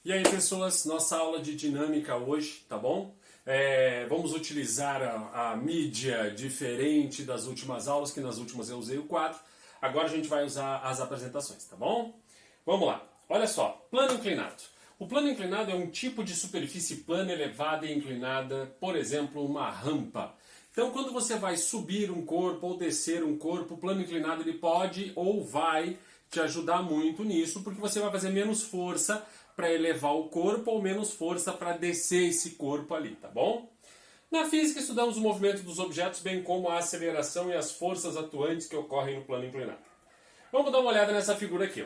E aí, pessoas, nossa aula de dinâmica hoje, tá bom? Vamos utilizar a mídia diferente das últimas aulas, que nas últimas eu usei o quadro. Agora a gente vai usar as apresentações, tá bom? Vamos lá. Olha só, plano inclinado. O plano inclinado é um tipo de superfície plana, elevada e inclinada, por exemplo, uma rampa. Então, quando você vai subir um corpo ou descer um corpo, o plano inclinado ele pode ou vai te ajudar muito nisso, porque você vai fazer menos força para elevar o corpo ou menos força para descer esse corpo ali, tá bom? Na física estudamos o movimento dos objetos, bem como a aceleração e as forças atuantes que ocorrem no plano inclinado. Vamos dar uma olhada nessa figura aqui, ó.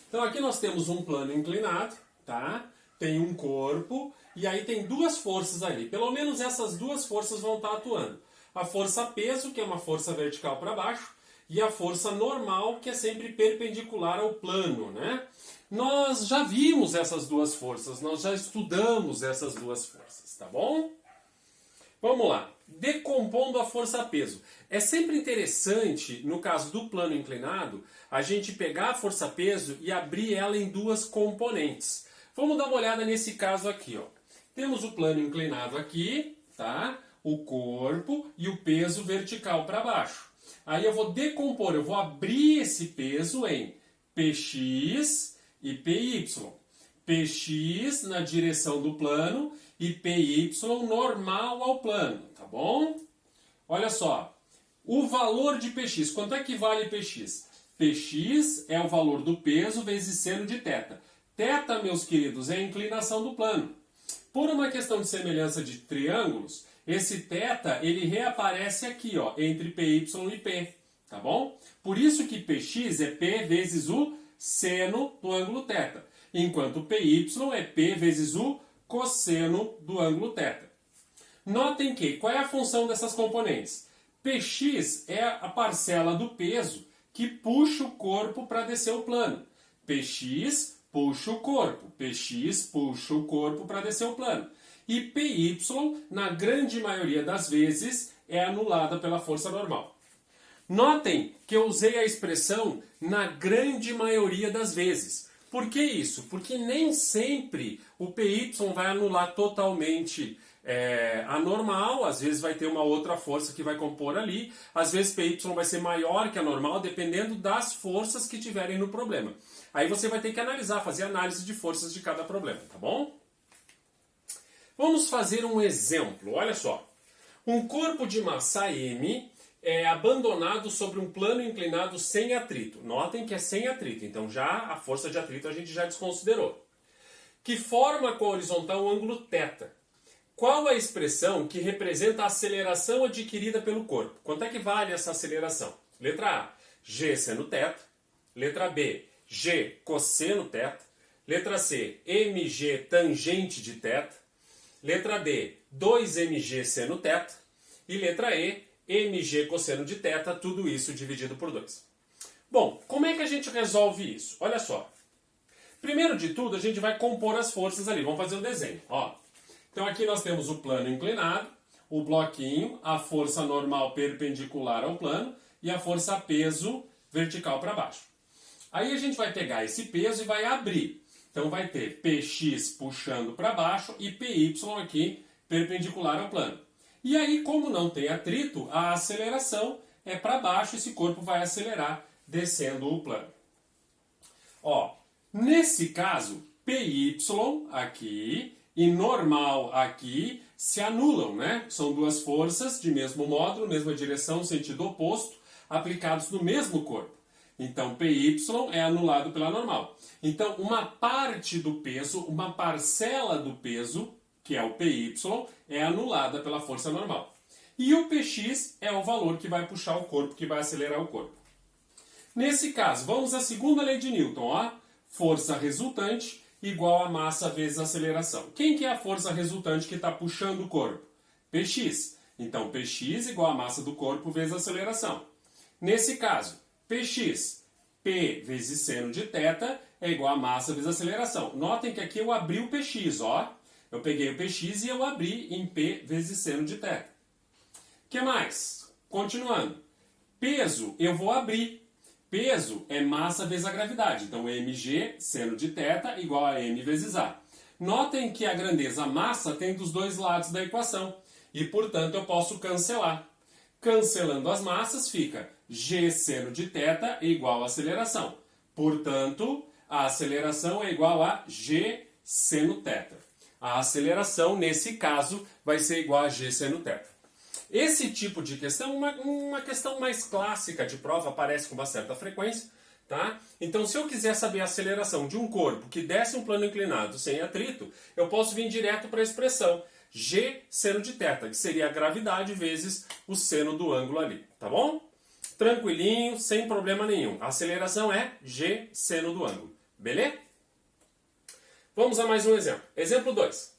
Então aqui nós temos um plano inclinado, tá? Tem um corpo e aí tem duas forças ali. Pelo menos essas duas forças vão estar atuando. A força peso, que é uma força vertical para baixo, e a força normal, que é sempre perpendicular ao plano, né? Nós já vimos essas duas forças, nós já estudamos essas duas forças, tá bom? Vamos lá. Decompondo a força-peso. É sempre interessante, no caso do plano inclinado, a gente pegar a força-peso e abrir ela em duas componentes. Vamos dar uma olhada nesse caso aqui, ó. Temos o plano inclinado aqui, tá? O corpo e o peso vertical para baixo. Aí eu vou decompor, eu vou abrir esse peso em Px e Py. Px na direção do plano e Py normal ao plano, tá bom? Olha só, o valor de Px, quanto é que vale Px? Px é o valor do peso vezes seno de θ. Θ, meus queridos, é a inclinação do plano. Por uma questão de semelhança de triângulos, esse θ ele reaparece aqui, ó, entre Py e P, tá bom? Por isso que Px é P vezes o seno do ângulo θ, enquanto Py é P vezes o cosseno do ângulo θ. Notem que, qual é a função dessas componentes? Px é a parcela do peso que puxa o corpo para descer o plano. Px puxa o corpo, Px puxa o corpo para descer o plano. E Py, na grande maioria das vezes, é anulada pela força normal. Notem que eu usei a expressão na grande maioria das vezes. Por que isso? Porque nem sempre o Py vai anular totalmente a normal, às vezes vai ter uma outra força que vai compor ali, às vezes Py vai ser maior que a normal, dependendo das forças que tiverem no problema. Aí você vai ter que analisar, fazer análise de forças de cada problema, tá bom? Vamos fazer um exemplo, olha só. Um corpo de massa M é abandonado sobre um plano inclinado sem atrito. Notem que é sem atrito, então já a força de atrito a gente já desconsiderou. Que forma com a horizontal um ângulo θ. Qual a expressão que representa a aceleração adquirida pelo corpo? Quanto é que vale essa aceleração? Letra A, g seno θ. Letra B, g cosseno θ. Letra C, mg tangente de θ. Letra D, 2mg seno θ. E letra E, mg cosseno de θ, tudo isso dividido por 2. Bom, como é que a gente resolve isso? Olha só. Primeiro de tudo, a gente vai compor as forças ali. Vamos fazer o desenho. Ó. Então aqui nós temos o plano inclinado, o bloquinho, a força normal perpendicular ao plano e a força peso vertical para baixo. Aí a gente vai pegar esse peso e vai abrir. Então vai ter Px puxando para baixo e Py aqui perpendicular ao plano. E aí, como não tem atrito, a aceleração é para baixo, esse corpo vai acelerar descendo o plano. Ó, nesse caso, Py aqui e normal aqui se anulam, né? São duas forças de mesmo módulo, mesma direção, sentido oposto, aplicados no mesmo corpo. Então, Py é anulado pela normal. Então, uma parte do peso, uma parcela do peso, que é o Py, é anulada pela força normal. E o Px é o valor que vai puxar o corpo, que vai acelerar o corpo. Nesse caso, vamos à segunda lei de Newton. Ó. Força resultante igual a massa vezes aceleração. Quem que é a força resultante que está puxando o corpo? Px. Então, Px igual a massa do corpo vezes aceleração. Nesse caso, Px, P vezes seno de θ é igual a massa vezes aceleração. Notem que aqui eu abri o Px, ó. Eu peguei o Px e eu abri em P vezes seno de θ. O que mais? Continuando. Peso eu vou abrir. Peso é massa vezes a gravidade. Então, mg seno de θ igual a m vezes a. Notem que a grandeza massa tem dos dois lados da equação. E, portanto, eu posso cancelar. Cancelando as massas, fica g seno de θ igual a aceleração. Portanto, a aceleração é igual a g seno θ. A aceleração, nesse caso, vai ser igual a g seno θ. Esse tipo de questão, uma questão mais clássica de prova, aparece com uma certa frequência. Tá? Então, se eu quiser saber a aceleração de um corpo que desce um plano inclinado sem atrito, eu posso vir direto para a expressão g seno de θ, que seria a gravidade vezes o seno do ângulo ali. Tá bom? Tranquilinho, sem problema nenhum. A aceleração é g seno do ângulo. Beleza? Vamos a mais um exemplo. Exemplo 2.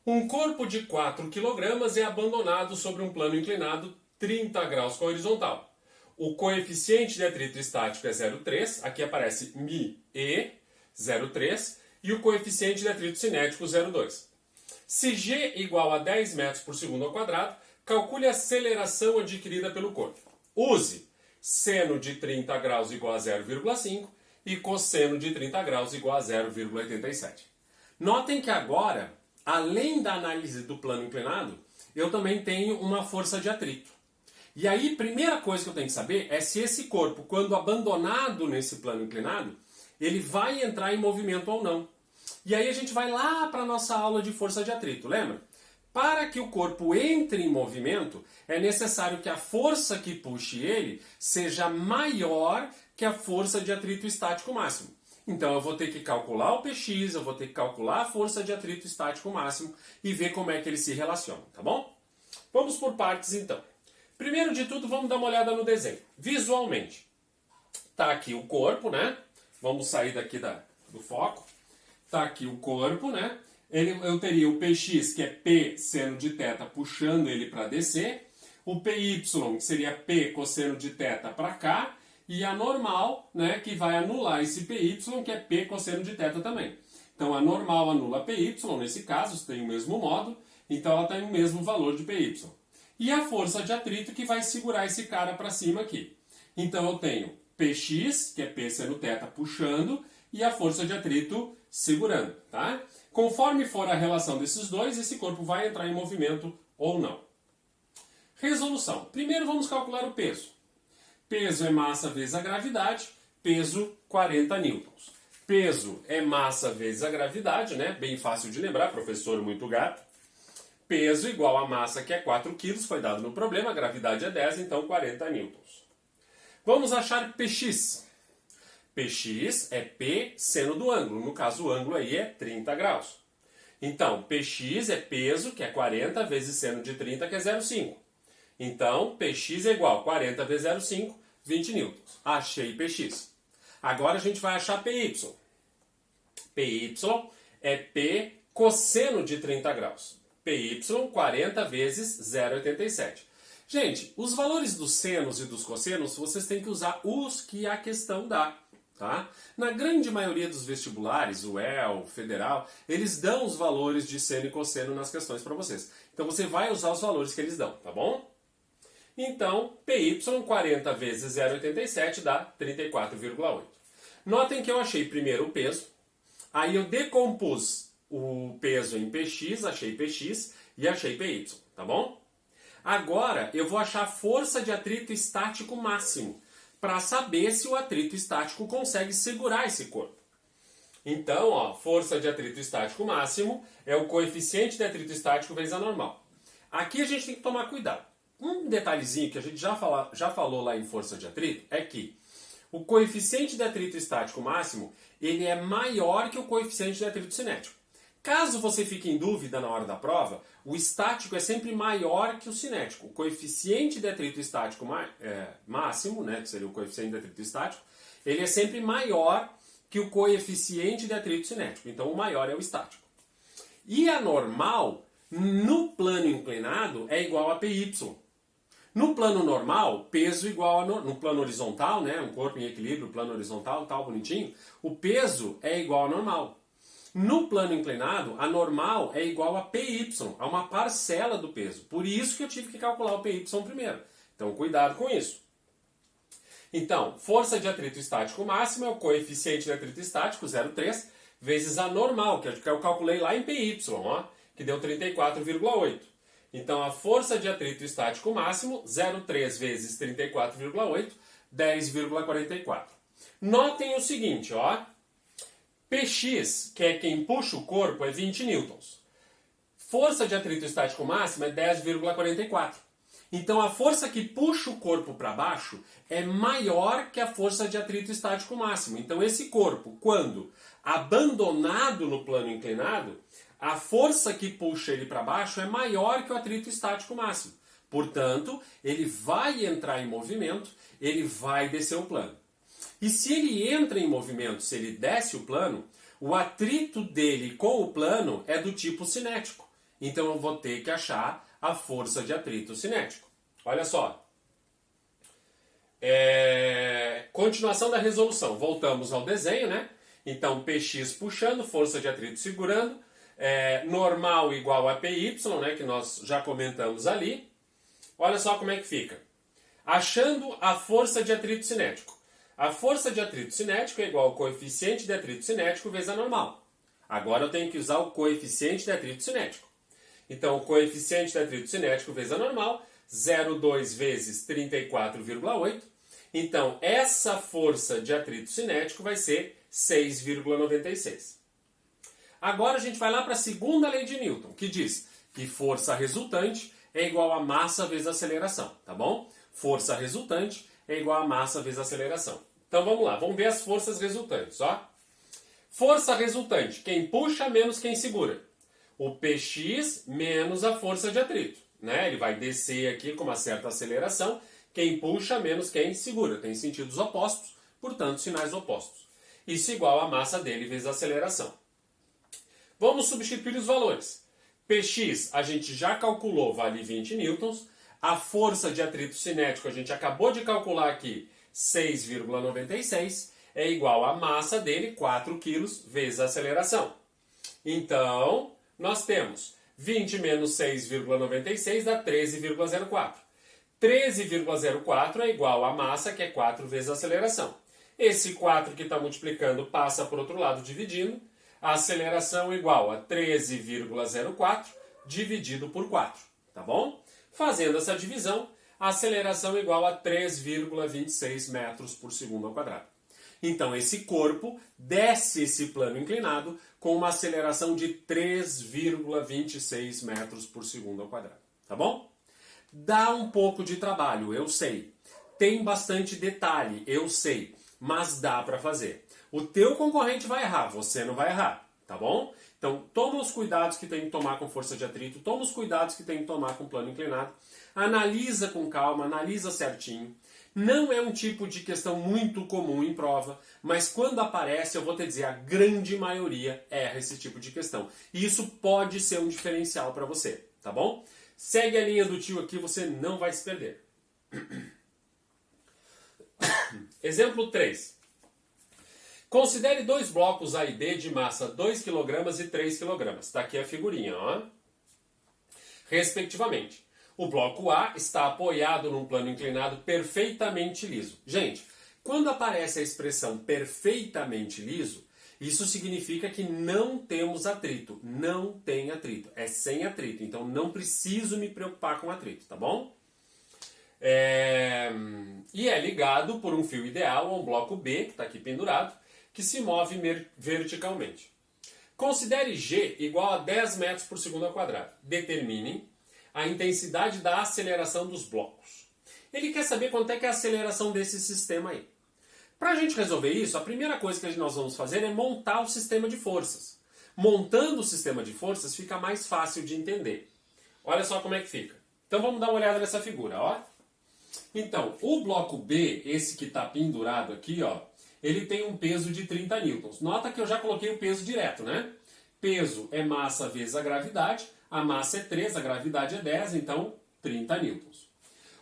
Um corpo de 4 kg é abandonado sobre um plano inclinado 30 graus com a horizontal. O coeficiente de atrito estático é 0,3, aqui aparece μe, 0,3, e o coeficiente de atrito cinético 0,2. Se g igual a 10 metros por segundo ao quadrado, calcule a aceleração adquirida pelo corpo. Use seno de 30 graus igual a 0,5 e cosseno de 30 graus igual a 0,87. Notem que agora, além da análise do plano inclinado, eu também tenho uma força de atrito. E aí, primeira coisa que eu tenho que saber é se esse corpo, quando abandonado nesse plano inclinado, ele vai entrar em movimento ou não. E aí a gente vai lá para a nossa aula de força de atrito, lembra? Para que o corpo entre em movimento, é necessário que a força que puxe ele seja maior que a força de atrito estático máximo. Então eu vou ter que calcular o Px, eu vou ter que calcular a força de atrito estático máximo e ver como é que eles se relacionam, tá bom? Vamos por partes então. Primeiro de tudo, vamos dar uma olhada no desenho. Visualmente, tá aqui o corpo, né? Vamos sair daqui do foco. Tá aqui o corpo, né? Eu teria o Px, que é P seno de θ, puxando ele para descer. O Py, que seria P cosseno de θ para cá. E a normal, né, que vai anular esse Py, que é P cosseno de θ também. Então a normal anula Py, nesse caso, tem o mesmo modo, então ela tem o mesmo valor de Py. E a força de atrito que vai segurar esse cara para cima aqui. Então eu tenho Px, que é P seno θ puxando, e a força de atrito segurando, tá? Conforme for a relação desses dois, esse corpo vai entrar em movimento ou não. Resolução. Primeiro vamos calcular o peso. Peso é massa vezes a gravidade, peso 40 newtons. Peso é massa vezes a gravidade, né? Bem fácil de lembrar, professor muito gato. Peso igual a massa, que é 4 kg, foi dado no problema, a gravidade é 10, então 40 newtons. Vamos achar Px. Px é P seno do ângulo, no caso o ângulo aí é 30 graus. Então, Px é peso, que é 40, vezes seno de 30, que é 0,5. Então, Px é igual a 40 vezes 0,5, 20 newtons. Achei Px. Agora a gente vai achar Py. Py é P cosseno de 30 graus. Py, 40 vezes 0,87. Gente, os valores dos senos e dos cossenos, vocês têm que usar os que a questão dá. Tá? Na grande maioria dos vestibulares, o EL, o Federal, eles dão os valores de seno e cosseno nas questões para vocês. Então você vai usar os valores que eles dão, tá bom? Então, Py, 40 vezes 0,87 dá 34,8. Notem que eu achei primeiro o peso, aí eu decompus o peso em Px, achei Px e achei Py, tá bom? Agora eu vou achar a força de atrito estático máximo, para saber se o atrito estático consegue segurar esse corpo. Então, ó, força de atrito estático máximo é o coeficiente de atrito estático vezes a normal. Aqui a gente tem que tomar cuidado. Um detalhezinho que a gente já falou lá em força de atrito é que o coeficiente de atrito estático máximo ele é maior que o coeficiente de atrito cinético. Caso você fique em dúvida na hora da prova, o estático é sempre maior que o cinético. O coeficiente de atrito estático máximo, né, que seria o coeficiente de atrito estático, ele é sempre maior que o coeficiente de atrito cinético. Então o maior é o estático. E a normal, no plano inclinado, é igual a Py. No plano normal, peso igual a... No plano horizontal, né, um corpo em equilíbrio, plano horizontal, tal, bonitinho, o peso é igual a normal. No plano inclinado, a normal é igual a Py, a uma parcela do peso. Por isso que eu tive que calcular o Py primeiro. Então, cuidado com isso. Então, força de atrito estático máximo é o coeficiente de atrito estático, 0,3, vezes a normal, que eu calculei lá em PY, ó, que deu 34,8. Então, a força de atrito estático máximo, 0,3 vezes 34,8, 10,44. Notem o seguinte, ó. Px, que é quem puxa o corpo, é 20 newtons. Força de atrito estático máximo é 10,44. Então a força que puxa o corpo para baixo é maior que a força de atrito estático máximo. Então esse corpo, quando abandonado no plano inclinado, a força que puxa ele para baixo é maior que o atrito estático máximo. Portanto, ele vai entrar em movimento, ele vai descer o plano. E se ele entra em movimento, se ele desce o plano, o atrito dele com o plano é do tipo cinético. Então eu vou ter que achar a força de atrito cinético. Olha só. Continuação da resolução. Voltamos ao desenho, né? Então Px puxando, força de atrito segurando, normal igual a Py, né? Que nós já comentamos ali. Olha só como é que fica. Achando a força de atrito cinético. A força de atrito cinético é igual ao coeficiente de atrito cinético vezes a normal. Agora eu tenho que usar o coeficiente de atrito cinético. Então, o coeficiente de atrito cinético vezes a normal, 0,2 vezes 34,8. Então, essa força de atrito cinético vai ser 6,96. Agora a gente vai lá para a segunda lei de Newton, que diz que força resultante é igual a massa vezes aceleração, tá bom? Força resultante é igual a massa vezes aceleração. Então vamos lá, vamos ver as forças resultantes, ó. Força resultante, quem puxa menos quem segura. O Px menos a força de atrito, né? Ele vai descer aqui com uma certa aceleração, quem puxa menos quem segura. Tem sentidos opostos, portanto sinais opostos. Isso igual a massa dele vezes a aceleração. Vamos substituir os valores. Px a gente já calculou, vale 20 newtons. A força de atrito cinético a gente acabou de calcular aqui, 6,96, é igual a massa dele, 4 kg, vezes a aceleração. Então, nós temos 20 menos 6,96 dá 13,04. 13,04 é igual a massa, que é 4 vezes a aceleração. Esse 4 que está multiplicando passa para o outro lado dividindo. A aceleração é igual a 13,04 dividido por 4. Tá bom? Fazendo essa divisão, a aceleração é igual a 3,26 metros por segundo ao quadrado. Então, esse corpo desce esse plano inclinado com uma aceleração de 3,26 metros por segundo ao quadrado. Tá bom? Dá um pouco de trabalho, eu sei. Tem bastante detalhe, eu sei. Mas dá para fazer. O teu concorrente vai errar, você não vai errar. Tá bom? Então, toma os cuidados que tem que tomar com força de atrito, toma os cuidados que tem que tomar com plano inclinado, analisa com calma, analisa certinho. Não é um tipo de questão muito comum em prova, mas quando aparece, eu vou te dizer, a grande maioria erra esse tipo de questão. E isso pode ser um diferencial para você, tá bom? Segue a linha do tio aqui, você não vai se perder. Exemplo 3. Considere dois blocos A e B de massa 2 kg e 3 kg. Está aqui a figurinha, ó. Respectivamente. O bloco A está apoiado num plano inclinado perfeitamente liso. Gente, quando aparece a expressão perfeitamente liso, isso significa que não temos atrito. Não tem atrito. É sem atrito. Então não preciso me preocupar com atrito, tá bom? E é ligado por um fio ideal a um bloco B, que está aqui pendurado, que se move verticalmente. Considere G igual a 10 metros por segundo ao quadrado. Determine a intensidade da aceleração dos blocos. Ele quer saber quanto é que é a aceleração desse sistema aí. Para a gente resolver isso, a primeira coisa que nós vamos fazer é montar o sistema de forças. Montando o sistema de forças fica mais fácil de entender. Olha só como é que fica. Então vamos dar uma olhada nessa figura, ó. Então, o bloco B, esse que está pendurado aqui, ó, ele tem um peso de 30 newtons. Nota que eu já coloquei o peso direto, né? Peso é massa vezes a gravidade. A massa é 3, a gravidade é 10, então 30 newtons.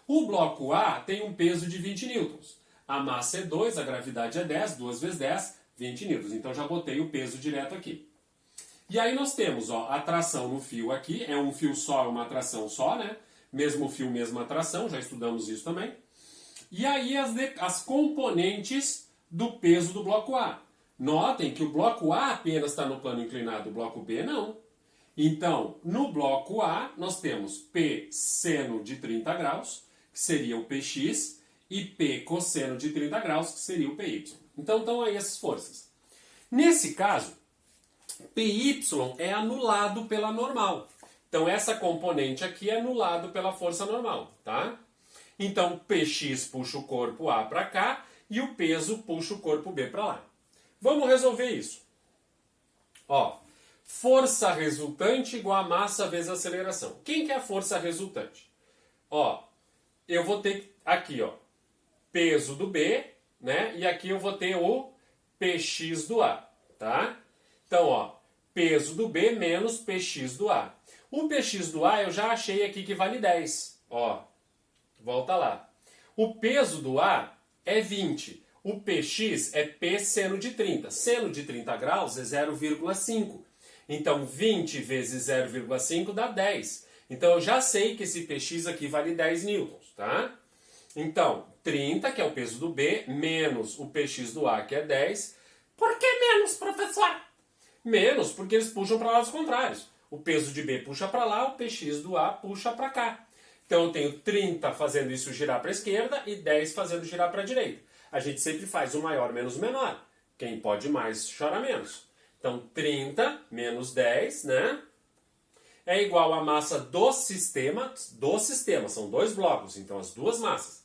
O bloco A tem um peso de 20 newtons. A massa é 2, a gravidade é 10, 2 vezes 10, 20 newtons. Então já botei o peso direto aqui. E aí nós temos, ó, a tração no fio aqui. É um fio só, uma tração só, né? Mesmo fio, mesma tração. Já estudamos isso também. E aí as componentes do peso do bloco A. Notem que o bloco A apenas está no plano inclinado, o bloco B não. Então, no bloco A, nós temos P seno de 30 graus, que seria o Px, e P cosseno de 30 graus, que seria o Py. Então, estão aí essas forças. Nesse caso, Py é anulado pela normal. Então, essa componente aqui é anulado pela força normal, tá? Então, Px puxa o corpo A para cá e o peso puxa o corpo B para lá. Vamos resolver isso. Ó, força resultante igual a massa vezes a aceleração. Quem que é a força resultante? Ó, eu vou ter aqui, ó, peso do B, né? E aqui eu vou ter o Px do A, tá? Então, ó, peso do B menos Px do A. O Px do A eu já achei aqui que vale 10. Ó, volta lá. O peso do A é 20. O Px é P seno de 30. Seno de 30 graus é 0,5. Então, 20 vezes 0,5 dá 10. Então, eu já sei que esse Px aqui vale 10 newtons, tá? Então, 30, que é o peso do B, menos o Px do A, que é 10. Por que menos, professor? Menos, porque eles puxam para lados contrários. O peso de B puxa para lá, o Px do A puxa para cá. Então, eu tenho 30 fazendo isso girar para a esquerda e 10 fazendo girar para a direita. A gente sempre faz o maior menos o menor. Quem pode mais, chora menos. Então, 30 menos 10, né? É igual à massa do sistema, são dois blocos, então as duas massas.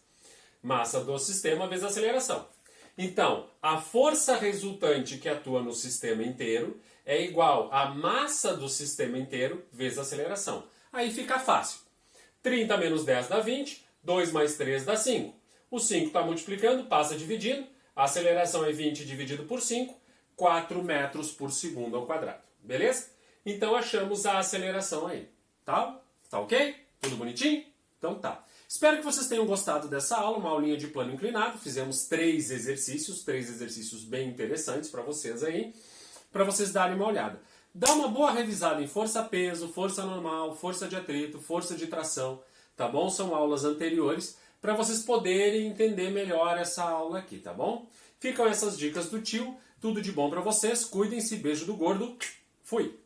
Massa do sistema vezes a aceleração. Então, a força resultante que atua no sistema inteiro é igual à massa do sistema inteiro vezes a aceleração. Aí fica fácil. 30 menos 10 dá 20, 2 mais 3 dá 5. O 5 está multiplicando, passa dividindo, a aceleração é 20 dividido por 5, 4 metros por segundo ao quadrado. Beleza? Então achamos a aceleração aí. Tá? Tá ok? Tudo bonitinho? Então tá. Espero que vocês tenham gostado dessa aula, uma aulinha de plano inclinado. Fizemos 3 exercícios bem interessantes para vocês aí, para vocês darem uma olhada. Dá uma boa revisada em força-peso, força normal, força de atrito, força de tração, tá bom? São aulas anteriores, para vocês poderem entender melhor essa aula aqui, tá bom? Ficam essas dicas do tio, tudo de bom para vocês, cuidem-se, beijo do gordo, fui!